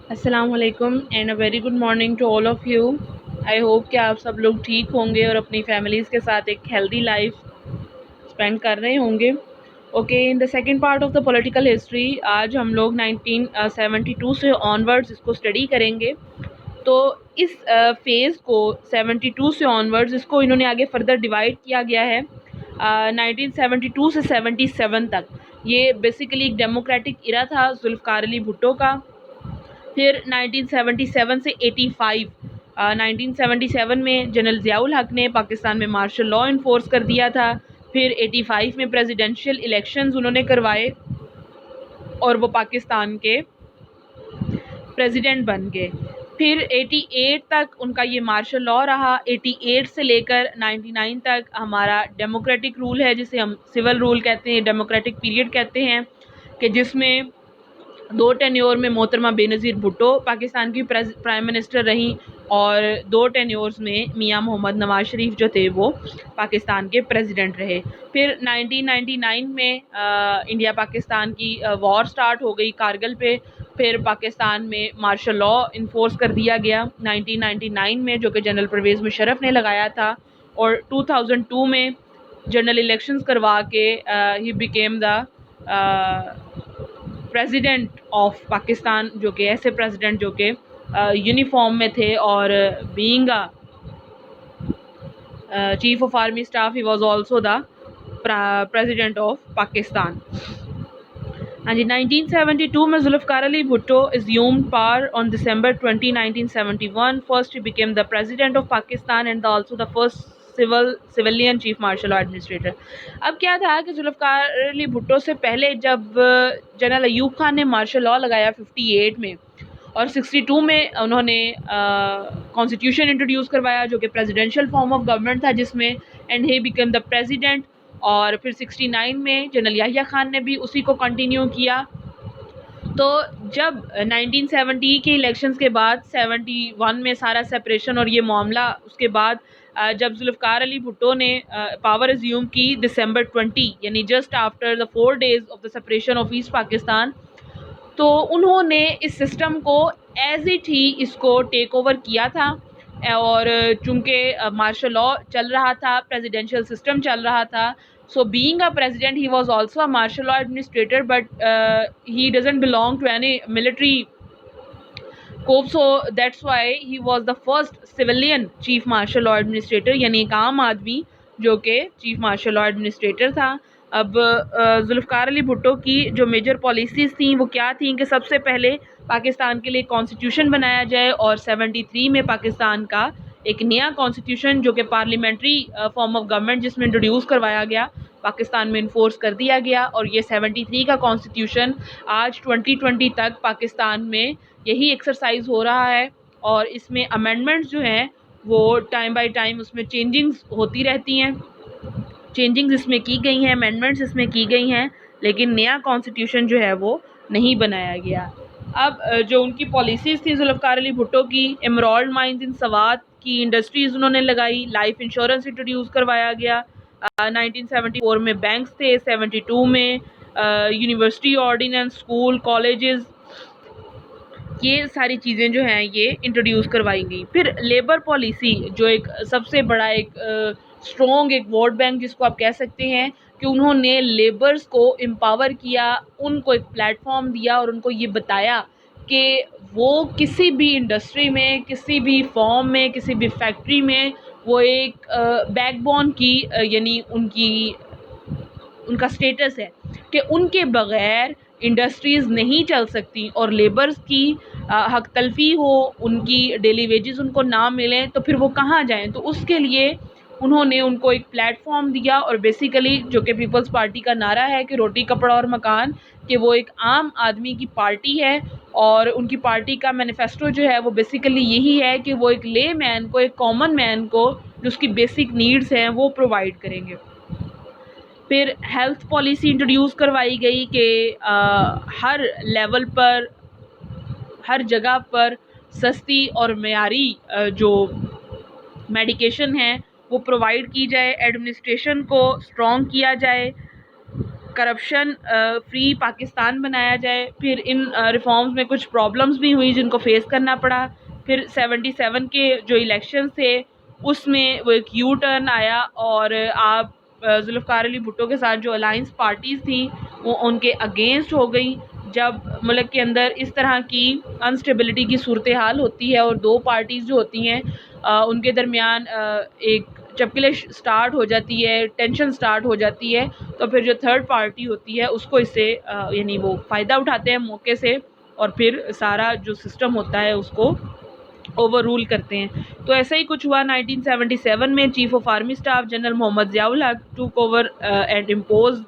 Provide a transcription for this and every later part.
السلام علیکم and a very good morning to all of you. I hope کہ آپ سب لوگ ٹھیک ہوں گے اور اپنی فیملیز کے ساتھ ایک ہیلدی لائف اسپینڈ کر رہے ہوں گے. Okay, in the second part of the political history آج ہم لوگ 1972 سے آنورڈز اس کو اسٹڈی کریں گے. تو اس فیز کو 72 سے آنورڈز اس کو انہوں نے آگے فردر ڈیوائڈ کیا گیا ہے 1972 سے 77 تک. یہ بیسیکلی ایک ڈیموکریٹک ایرا تھا ذوالفقار علی بھٹو کا. پھر 1977 سے 85 1977 میں جنرل ضیاء الحق نے پاکستان میں مارشل لاء انفورس کر دیا تھا. پھر 85 میں پریزیڈنشیل الیکشنز انہوں نے کروائے اور وہ پاکستان کے پریزیڈنٹ بن گئے. پھر 88 تک ان کا یہ مارشل لاء رہا. 88 سے لے کر 99 تک ہمارا ڈیموکریٹک رول ہے جسے ہم سول رول کہتے ہیں، ڈیموکریٹک پیریڈ کہتے ہیں، کہ جس میں 2 ٹینیور میں محترمہ بے نظیر بھٹو پاکستان کی پرائم منسٹر رہیں اور 2 ٹینیورز میں میاں محمد نواز شریف جو تھے وہ پاکستان کے پریزیڈنٹ رہے. پھر 1999 میں انڈیا پاکستان کی وار سٹارٹ ہو گئی کارگل پہ. پھر پاکستان میں مارشل لاء انفورس کر دیا گیا 1999 میں، جو کہ جنرل پرویز مشرف نے لگایا تھا. اور 2002 میں جنرل الیکشنز کروا کے ہی became the president of Pakistan, جو کہ ایسے پریزیڈنٹ جو کہ یونیفارم میں تھے اور being chief of army staff he was also the president of Pakistan. ہاں جی، 1972 میں Zulfiqar Ali Bhutto assumed power on December 20, 1971. First he became the president of Pakistan and also the first civilian chief martial law administrator. اب کیا تھا کہ ذوالفقار علی بھٹو سے پہلے جب general Ayub Khan نے مارشل لاء لگایا 58 میں اور 62 میں انہوں نے کانسٹیٹیوشن انٹروڈیوس کروایا جو کہ پریزیڈینشیل فارم آف گورنمنٹ تھا، جس میں and he become the president. اور پھر 69 میں جنرل یحییٰ خان نے بھی اسی کو کنٹینیو کیا. تو جب 1970 کے الیکشنز کے بعد 71 میں سارا سپریشن اور یہ معاملہ اس کے بعد جب ذوالفقار علی بھٹو نے پاور ازیوم کی دسمبر 20 یعنی just after the 4 days of the separation of east Pakistan, تو انہوں نے اس سسٹم کو ایز اٹ ہی اس کو ٹیک اوور کیا تھا. اور چونکہ مارشل لاء چل رہا تھا، پریزیڈینشیل سسٹم چل رہا تھا، so being a president he was also a martial law administrator, but he doesn't belong to any military corps, so that's why he was the first civilian chief martial law administrator، یعنی ایک عام آدمی جو کہ chief marshal law administrator تھا. اب ذوالفقار علی بھٹو کی جو میجر پالیسیز تھیں وہ کیا تھیں کہ سب سے پہلے پاکستان کے لیے کانسٹیٹیوشن بنایا جائے اور 73 میں پاکستان کا ایک نیا کانسٹیٹیوشن جو کہ پارلیمنٹری فارم آف گورنمنٹ جس میں انٹروڈیوس کروایا گیا پاکستان میں انفورس کر دیا گیا. اور یہ 73 کا کانسٹیٹیوشن آج 2020 تک پاکستان میں یہی ایکسرسائز ہو رہا ہے اور اس میں امینڈمنٹس جو ہیں وہ ٹائم بائی ٹائم اس میں چینجنگز ہوتی رہتی ہیں. چینجنگز اس میں کی گئی ہیں، امینڈمنٹس اس میں کی گئی ہیں، لیکن نیا کانسٹیٹیوشن جو ہے وہ نہیں بنایا گیا. اب جو ان کی پالیسیز تھی ذوالفقار علی بھٹو کی، ایمرالڈ مائنز ان سوات کی انڈسٹریز انہوں نے لگائی، لائف انشورنس انٹروڈیوس کروایا گیا. 1974 میں بینکس تھے، 72 میں یونیورسٹی آرڈیننس، اسکول، کالجز، یہ ساری چیزیں جو ہیں یہ انٹروڈیوس کروائی گئی. پھر لیبر پالیسی جو ایک سب سے بڑا ایک اسٹرانگ ایک ووٹ بینک جس کو آپ کہہ سکتے ہیں، کہ انہوں نے لیبرز کو امپاور کیا، ان کو ایک پلیٹ فارم دیا اور ان کو یہ بتایا کہ وہ کسی بھی انڈسٹری میں، کسی بھی فارم میں، کسی بھی فیکٹری میں وہ ایک بیک بون کی یعنی ان کا سٹیٹس ہے کہ ان کے بغیر انڈسٹریز نہیں چل سکتی اور لیبرز کی حق تلفی ہو، ان کی ڈیلی ویجز ان کو نہ ملیں تو پھر وہ کہاں جائیں. تو اس کے لیے انہوں نے ان کو ایک پلیٹ فارم دیا اور بیسیکلی جو کہ پیپلز پارٹی کا نعرہ ہے کہ روٹی کپڑا اور مکان، کہ وہ ایک عام آدمی کی پارٹی ہے اور ان کی پارٹی کا مینیفیسٹو جو ہے وہ بیسیکلی یہی ہے کہ وہ ایک لے مین کو، ایک کامن مین کو جو اس کی بیسک نیڈز ہیں وہ پرووائڈ کریں گے. پھر ہیلتھ پالیسی انٹروڈیوس کروائی گئی کہ ہر لیول پر، ہر جگہ پر سستی اور معیاری جو میڈیکیشن ہیں وہ پرووائڈ کی جائے، ایڈمنسٹریشن کو اسٹرانگ کیا جائے، کرپشن فری پاکستان بنایا جائے. پھر ان ریفارمز میں کچھ پرابلمز بھی ہوئی جن کو فیس کرنا پڑا. پھر 77 کے جو الیکشنز تھے اس میں وہ ایک یو ٹرن آیا اور آپ ذوالفقار علی بھٹو کے ساتھ جو الائنس پارٹیز تھیں وہ ان کے اگینسٹ ہو گئی. جب ملک کے اندر اس طرح کی انسٹیبلٹی کی صورتحال ہوتی ہے اور دو پارٹیز جو ہوتی ہیں ان کے درمیان ایک چپکلش سٹارٹ ہو جاتی ہے, ٹینشن سٹارٹ ہو جاتی ہے, تو پھر جو تھرڈ پارٹی ہوتی ہے اس کو اس سے یعنی وہ فائدہ اٹھاتے ہیں موقع سے اور پھر سارا جو سسٹم ہوتا ہے اس کو اوور رول کرتے ہیں. تو ایسا ہی کچھ ہوا 1977 میں. Chief of army staff general Muhammad Zia ul Haq took over and impose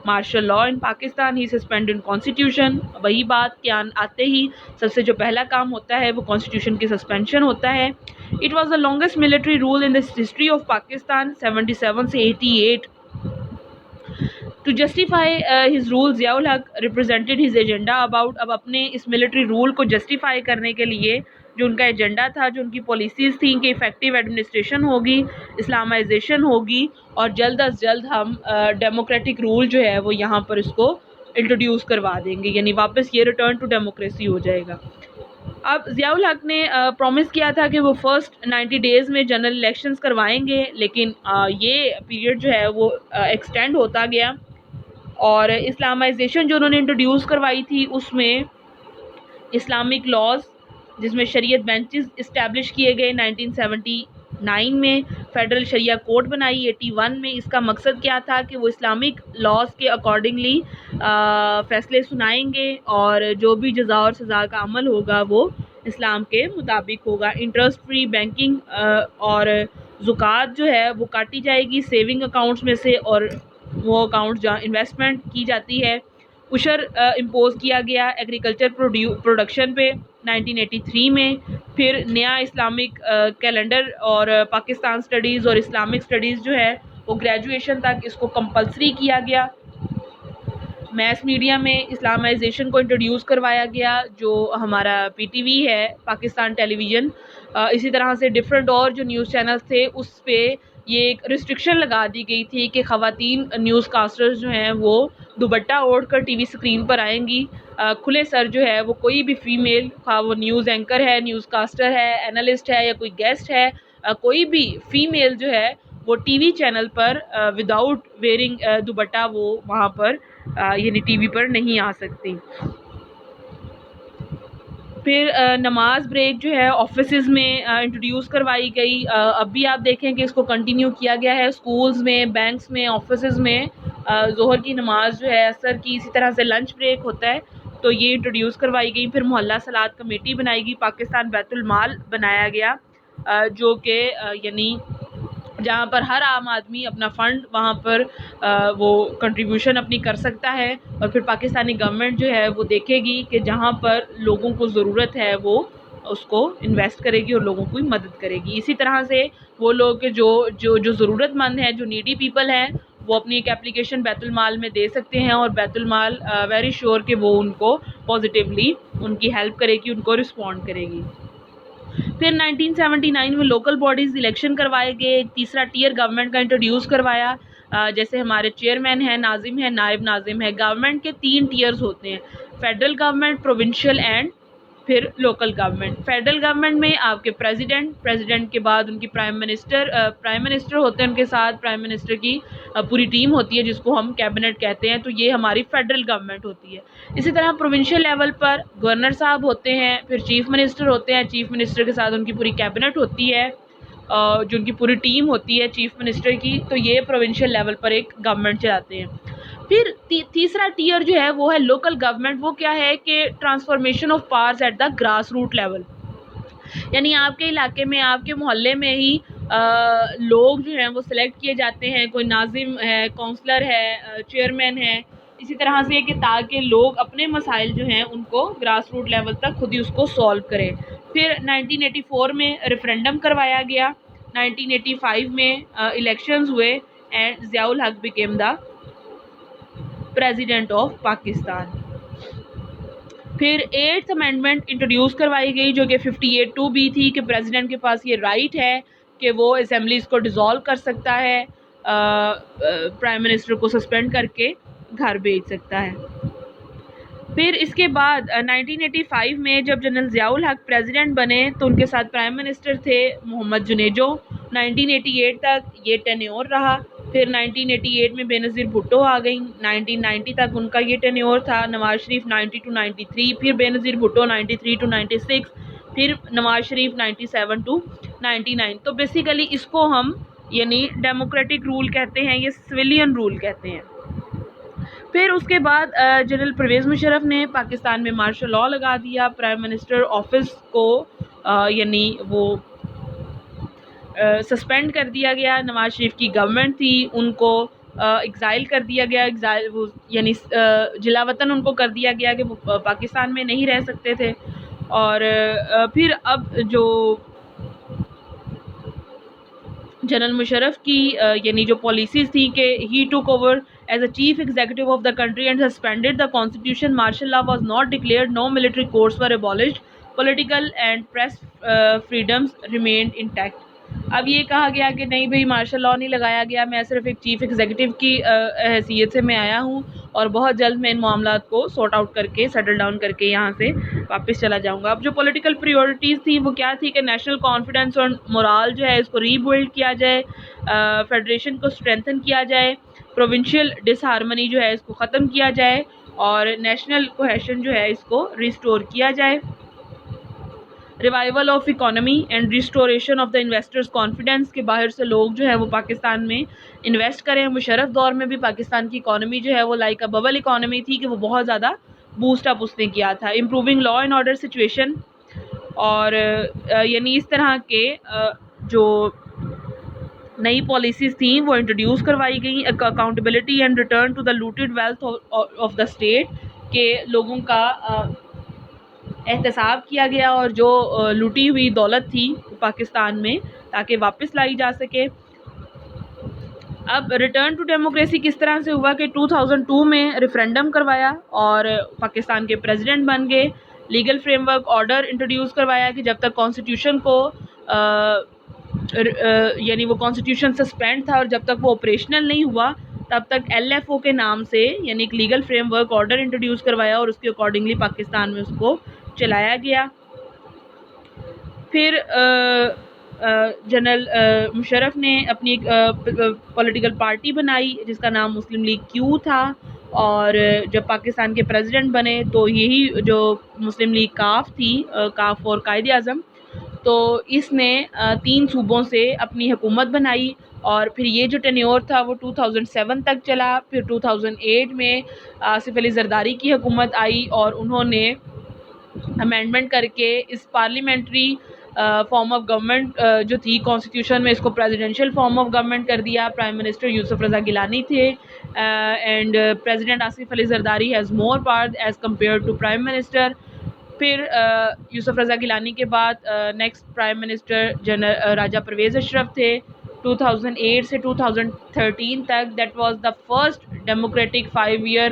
martial law in Pakistan. He suspended constitution. وہی بات کہ آتے ہی سب سے جو پہلا کام ہوتا ہے وہ کانسٹیٹیوشن کی سسپینشن ہوتا ہے. It was the longest military rule in the history of Pakistan 77 سے 88. To justify his rule Zia ul-Haq represented his agenda about. اب اپنے اس ملٹری رول کو جسٹیفائی کرنے کے لیے جو ان کا ایجنڈا تھا, جو ان کی پالیسیز تھیں کہ افیکٹو ایڈمنسٹریشن ہوگی, اسلامائزیشن ہوگی اور جلد از جلد ہم ڈیموکریٹک رول جو ہے وہ یہاں پر اس کو انٹروڈیوس کروا دیں گے, یعنی واپس یہ ریٹرن ٹو ڈیموکریسی ہو جائے گا. اب ضیاء الحق نے پرومس کیا تھا کہ وہ فرسٹ 90 ڈیز میں جنرل الیکشنز کروائیں گے, لیکن یہ پیریڈ جو ہے وہ ایکسٹینڈ ہوتا گیا اور اسلامائزیشن جو انہوں نے انٹروڈیوس کروائی تھی اس میں اسلامک لاز جس میں شریعت بینچز اسٹیبلش کیے گئے 1979 میں, فیڈرل شریعہ کورٹ بنائی 81 میں. اس کا مقصد کیا تھا کہ وہ اسلامک لاز کے اکارڈنگلی فیصلے سنائیں گے اور جو بھی جزا اور سزا کا عمل ہوگا وہ اسلام کے مطابق ہوگا. انٹرسٹ فری بینکنگ اور زکوٰۃ جو ہے وہ کاٹی جائے گی سیونگ اکاؤنٹس میں سے اور وہ اکاؤنٹ جہاں انویسٹمنٹ کی جاتی ہے. عشر امپوز کیا گیا ایگریکلچر پروڈکشن پہ 1983 میں. پھر نیا اسلامک کیلنڈر اور پاکستان اسٹڈیز اور اسلامک اسٹڈیز جو ہے وہ گریجویشن تک اس کو کمپلسری کیا گیا. میس میڈیا میں اسلامائزیشن کو انٹروڈیوس کروایا گیا جو ہمارا پی ٹی وی ہے پاکستان ٹیلی ویژن, اسی طرح سے ڈفرینٹ اور جو نیوز چینلز تھے اس پہ یہ ایک ریسٹرکشن لگا دی گئی تھی کہ خواتین نیوز کاسٹرز جو ہیں وہ دوپٹہ اوڑھ کر ٹی وی اسکرین پر آئیں گی. کھلے سر جو ہے وہ کوئی بھی فیمیل, خواہ وہ نیوز اینکر ہے, نیوز کاسٹر ہے, اینالسٹ ہے یا کوئی گیسٹ ہے, کوئی بھی فیمیل جو ہے وہ ٹی وی چینل پر وداؤٹ ویئرنگ دوپٹہ وہ وہاں پر یعنی ٹی وی پر نہیں آ سکتی. پھر نماز بریک جو ہے آفیسز میں انٹروڈیوس کروائی گئی. اب بھی آپ دیکھیں کہ اس کو کنٹینیو کیا گیا ہے اسکولز میں, بینکس میں, آفیسز میں. ظہر کی نماز جو ہے عصر کی, اسی طرح سے لنچ بریک ہوتا ہے تو یہ انٹروڈیوس کروائی گئی. پھر محلہ صلاۃ کمیٹی بنائی گئی, پاکستان بیت المال بنایا گیا جو کہ یعنی جہاں پر ہر عام آدمی اپنا فنڈ وہاں پر وہ کنٹریبیوشن اپنی کر سکتا ہے اور پھر پاکستانی گورنمنٹ جو ہے وہ دیکھے گی کہ جہاں پر لوگوں کو ضرورت ہے وہ اس کو انویسٹ کرے گی اور لوگوں کی مدد کرے گی. اسی طرح سے وہ لوگ جو ضرورت مند ہیں, جو نیڈی پیپل ہیں, وہ اپنی ایک اپلیکیشن بیت المال میں دے سکتے ہیں اور بیت المال ویری شیور کہ وہ ان کو پازیٹیولی ان کی ہیلپ کرے گی, ان کو رسپونڈ کرے گی. پھر 1979 میں لوکل باڈیز الیکشن کروائے گئے. ایک تیسرا ٹیئر گورنمنٹ کا انٹروڈیوس کروایا, جیسے ہمارے چیئرمین ہیں, ناظم ہے, نائب ناظم ہے. گورنمنٹ کے 3 ٹیئرز ہوتے ہیں, فیڈرل گورنمنٹ, پروونشل اینڈ پھر لوکل گورنمنٹ. فیڈرل گورنمنٹ میں آپ کے پریزیڈنٹ کے بعد ان کی پرائم منسٹر ہوتے ہیں, ان کے ساتھ پرائم منسٹر کی پوری ٹیم ہوتی ہے جس کو ہم کیبنٹ کہتے ہیں, تو یہ ہماری فیڈرل گورنمنٹ ہوتی ہے. اسی طرح پروونشل لیول پر گورنر صاحب ہوتے ہیں, پھر چیف منسٹر ہوتے ہیں, چیف منسٹر کے ساتھ ان کی پوری کیبنٹ ہوتی ہے جو ان کی پوری ٹیم ہوتی ہے چیف منسٹر کی, تو یہ پروونشل لیول پر ایک گورنمنٹ چلاتے ہیں. پھر تیسرا ٹیئر جو ہے وہ ہے لوکل گورنمنٹ. وہ کیا ہے کہ transformation of powers at the grass root level, یعنی آپ کے علاقے میں, آپ کے محلے میں ہی لوگ جو ہیں وہ سلیکٹ کیے جاتے ہیں, کوئی ناظم ہے, کونسلر ہے, چیئرمین ہے, اسی طرح سے کہ تاکہ لوگ اپنے مسائل جو ہیں ان کو گراس روٹ لیول تک خود ہی اس کو سولو کریں. پھر 1984 میں ریفرینڈم کروایا گیا, 1985 میں الیکشنز ہوئے and Zia ul Haq became the president of Pakistan. پھر 8th امینڈمنٹ انٹروڈیوس کروائی گئی جو کہ 58(2)B تھی کہ پریزیڈنٹ کے پاس یہ رائٹ ہے کہ وہ اسمبلیز کو ڈیزالو کر سکتا ہے پرائم منسٹر کو سسپینڈ کر کے. گھر بھیج سکتا ہے۔ پھر اس کے بعد 1985 میں جب جنرل ضیاء الحق پریزیڈنٹ بنے تو ان کے ساتھ پرائم منسٹر تھے محمد جنیجو۔ 1988 تک یہ ٹینیور رہا۔ پھر 1988 میں بے نظیر بھٹو آ گئیں۔ 1990 تک ان کا یہ ٹینیور تھا۔ نواز شریف 90 to 93، پھر بے نظیر بھٹو 93 to 96، پھر نواز شریف 97 to 99۔ تو بیسیکلی اس کو ہم یعنی ڈیموکریٹک رول کہتے ہیں، یہ سویلین رول کہتے ہیں۔ پھر اس کے بعد جنرل پرویز مشرف نے پاکستان میں مارشل لاء لگا دیا۔ پرائم منسٹر آفس کو یعنی وہ سسپینڈ کر دیا گیا۔ نواز شریف کی گورنمنٹ تھی، ان کو ایگزائل کر دیا گیا، یعنی جلا وطن ان کو کر دیا گیا کہ وہ پاکستان میں نہیں رہ سکتے تھے۔ اور پھر اب جو جنرل مشرف کی یعنی جو پالیسیز تھی کہ he took over as a chief executive of the country and suspended the constitution, martial law was not declared, no military courts were abolished, political and press freedoms remained intact. اب یہ کہا گیا کہ نہیں بھئی martial law نہیں لگایا گیا، میں صرف ایک چیف ایگزیکٹو کی حیثیت سے میں آیا ہوں اور بہت جلد میں ان معاملات کو سارٹ آؤٹ کر کے سیٹل ڈاؤن کر کے یہاں سے واپس چلا جاؤں گا۔ اب جو پولیٹیکل پریورٹیز تھی وہ کیا تھی کہ نیشنل کانفیڈنس اور مورال جو ہے اس کو ری بلڈ کیا جائے، فیڈریشن کو اسٹرینتھن کیا جائے، پروونشل ڈس ہارمنی جو ہے اس کو ختم کیا جائے اور نیشنل کوہیشن جو ہے اس کو ریسٹور کیا جائے۔ Revival of economy and restoration of the investors confidence, کہ باہر سے لوگ جو ہے وہ پاکستان میں انویسٹ کریں۔ مشرف دور میں بھی پاکستان کی اکانومی جو ہے وہ لائک اے ببل اکانومی تھی کہ وہ بہت زیادہ بوسٹ اپ اس نے کیا تھا۔ Improving law and order situation, اور یعنی اس طرح کے جو نئی پالیسیز تھیں وہ انٹروڈیوس کروائی گئیں۔ Accountability and return to the looted wealth of the state, کہ لوگوں کا احتساب کیا گیا اور جو لوٹی ہوئی دولت تھی پاکستان میں تاکہ واپس لائی جا سکے۔ اب ریٹرن ٹو ڈیموکریسی کس طرح سے ہوا کہ 2002 میں ریفرینڈم کروایا اور پاکستان کے پریزیڈنٹ بن گئے۔ Legal frame work order introduce کروایا کہ جب تک کانسٹیٹیوشن کو یعنی وہ کانسٹیٹیوشن سسپینڈ تھا اور جب تک وہ آپریشنل نہیں ہوا تب تک ایل ایف او کے نام سے یعنی ایک legal frame work order introduce کروایا اور اس کے اکارڈنگلی پاکستان میں اس کو چلایا گیا۔ پھر جنرل مشرف نے اپنی ایک پولیٹیکل پارٹی بنائی جس کا نام مسلم لیگ کیو تھا، اور جب پاکستان کے پریزیڈنٹ بنے تو یہی جو مسلم لیگ کاف تھی، کاف اور قائد اعظم، تو اس نے 3 صوبوں سے اپنی حکومت بنائی اور پھر یہ جو ٹینیور تھا وہ 2007 تک چلا۔ پھر 2008 میں آصف علی زرداری کی حکومت آئی اور انہوں نے امینڈمنٹ کر کے اس پارلیمنٹری فارم آف گورنمنٹ جو تھی کانسٹیٹیوشن میں، اس کو پریزیڈینشیل فارم آف گورنمنٹ کر دیا۔ پرائم منسٹر یوسف رضا گیلانی تھے and president Asif Ali Zardari has more power as compare to prime minister. پھر یوسف رضا گیلانی کے بعد next prime minister general Raja Pervaiz Ashraf تھے 2008 سے 2013 تک۔ That was the first democratic 5 year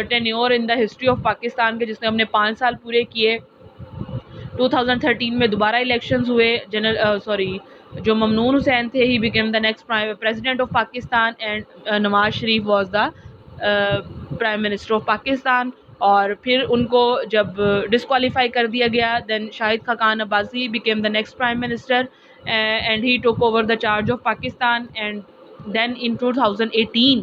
tenure in the history of Pakistan کے، جس نے اپنے 5 سال پورے کیے۔ 2013 میں دوبارہ الیکشنز ہوئے، جو ممنون حسین تھے he became the next president of Pakistan and Nawaz Sharif was the prime minister of Pakistan. اور پھر ان کو جب ڈسکوالیفائی کر دیا گیا then Shahid Khaqan Abbasi became the next prime minister and he took over the charge of Pakistan, and then in 2018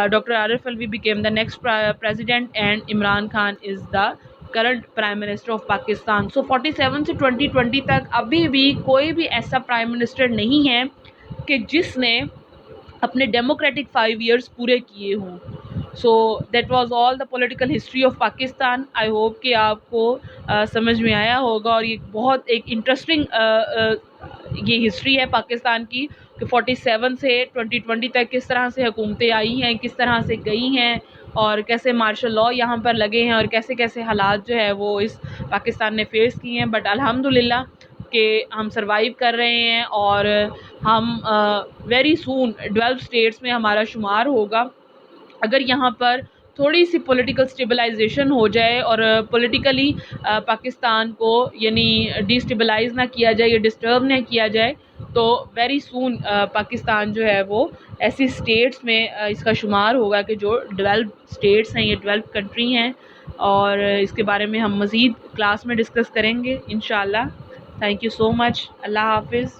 Dr. Arif Alvi became the next president and Imran Khan is the current prime minister of Pakistan. So 47 سے 2020 تک ابھی بھی کوئی بھی ایسا prime minister نہیں ہے کہ جس نے اپنے ڈیموکریٹک 5 years پورے کیے ہوں۔ So that was all the political history of Pakistan. I hope کہ آپ کو سمجھ میں آیا ہوگا، اور یہ بہت ایک انٹرسٹنگ یہ ہسٹری ہے پاکستان کی کہ 47 سے 2020 تک کس طرح سے حکومتیں آئی ہیں، کس طرح سے گئی ہیں، اور کیسے مارشل لاء یہاں پر لگے ہیں، اور کیسے کیسے حالات جو ہے وہ اس پاکستان نے فیس کیے ہیں۔ بٹ الحمدللہ کہ ہم سروائیو کر رہے ہیں اور ہم ویری سون 12 اسٹیٹس میں ہمارا شمار ہوگا۔ اگر یہاں پر تھوڑی سی پولیٹیکل اسٹیبلائزیشن ہو جائے اور پولیٹیکلی پاکستان کو یعنی ڈی اسٹیبلائز نہ کیا جائے یا ڈسٹرب نہ کیا جائے تو ویری سون پاکستان جو ہے وہ ایسی اسٹیٹس میں اس کا شمار ہوگا کہ جو ڈیولپڈ اسٹیٹس ہیں، یہ ڈیولپڈ کنٹری ہیں، اور اس کے بارے میں ہم مزید کلاس میں ڈسکس کریں گے انشاءاللہ. تھینک یو سو مچ. اللہ حافظ.